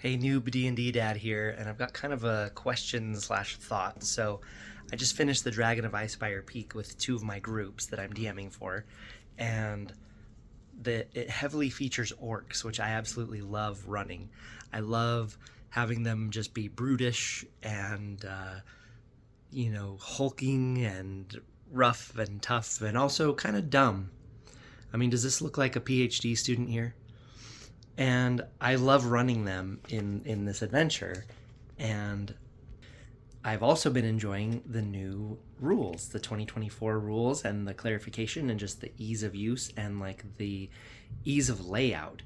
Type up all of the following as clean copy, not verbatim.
Hey, Noob D Dad here, and I've got kind of a question slash thought. So, I just finished the Dragon of Icespire Peak with two of my groups that I'm DMing for, and it heavily features orcs, which I absolutely love running. I love having them just be brutish and hulking and rough and tough, and also kind of dumb. I mean, does this look like a PhD student here? And I love running them in this adventure. And I've also been enjoying the new rules, the 2024 rules, and the clarification and just the ease of use and like the ease of layout.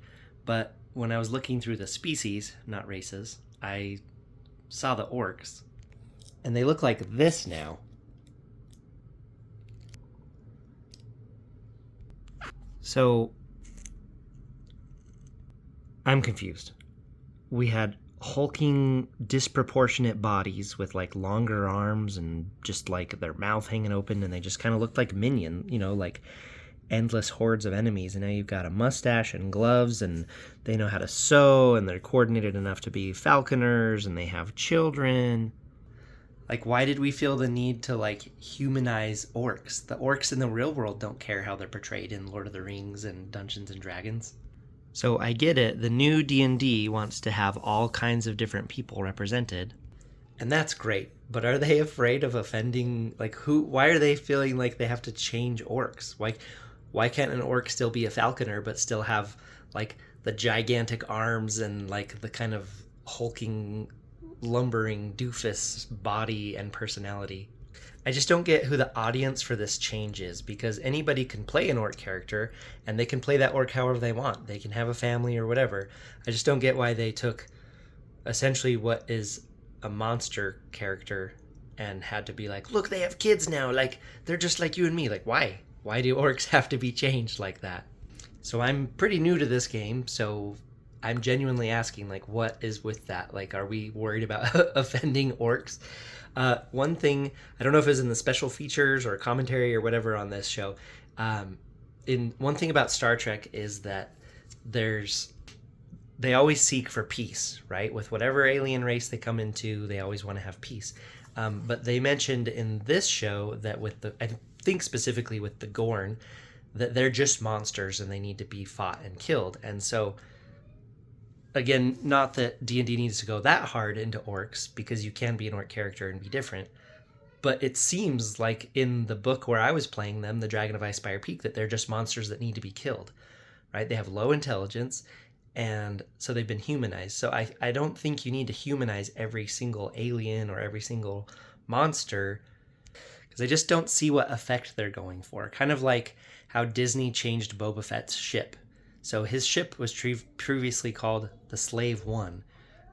But when I was looking through the species, not races, I saw the orcs, and they look like this now. So I'm confused. We had hulking, disproportionate bodies with like longer arms and just like their mouth hanging open, and they just kind of looked like minion, like endless hordes of enemies. And now you've got a mustache and gloves, and they know how to sew, and they're coordinated enough to be falconers, and they have children. Like, why did we feel the need to like humanize orcs? The orcs in the real world don't care how they're portrayed in Lord of the Rings and Dungeons and Dragons. So I get it, the new D&D wants to have all kinds of different people represented, and that's great, but are they afraid of offending, why are they feeling like they have to change orcs? Why can't an orc still be a falconer but still have, like, the gigantic arms and, like, the kind of hulking, lumbering doofus body and personality? I just don't get who the audience for this change is, because anybody can play an orc character, and they can play that orc however they want. They can have a family or whatever. I just don't get why they took essentially what is a monster character and had to be like, look, they have kids now. Like, they're just like you and me. Like, why? Why do orcs have to be changed like that? So I'm pretty new to this game, so I'm genuinely asking, like, what is with that? Like, are we worried about offending orcs? One thing, I don't know if it was in the special features or commentary or whatever on this show, one thing about Star Trek is that they always seek for peace, right? With whatever alien race they come into, they always want to have peace. But they mentioned in this show that I think specifically with the Gorn, that they're just monsters and they need to be fought and killed. And so, again, not that D&D needs to go that hard into orcs, because you can be an orc character and be different, but it seems like in the book where I was playing them, the Dragon of Icespire Peak, that they're just monsters that need to be killed, right? They have low intelligence, and so they've been humanized. So I don't think you need to humanize every single alien or every single monster, because I just don't see what effect they're going for. Kind of like how Disney changed Boba Fett's ship. So his ship was previously called the Slave One,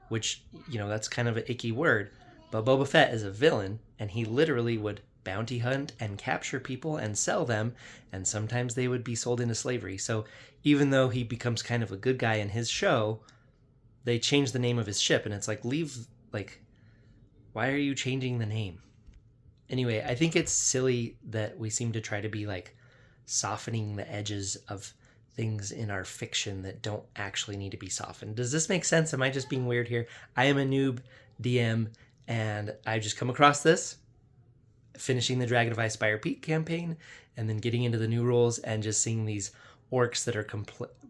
which, that's kind of an icky word. But Boba Fett is a villain, and he literally would bounty hunt and capture people and sell them, and sometimes they would be sold into slavery. So even though he becomes kind of a good guy in his show, they change the name of his ship, and it's like, why are you changing the name? Anyway, I think it's silly that we seem to try to be like softening the edges of things in our fiction that don't actually need to be softened. Does this make sense? Am I just being weird here? I am a noob DM, and I've just come across this, finishing the Dragon of Icespire Peak campaign, and then getting into the new rules and just seeing these orcs that are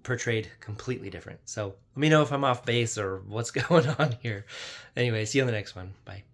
portrayed completely different. So let me know if I'm off base or what's going on here. Anyway, see you on the next one. Bye.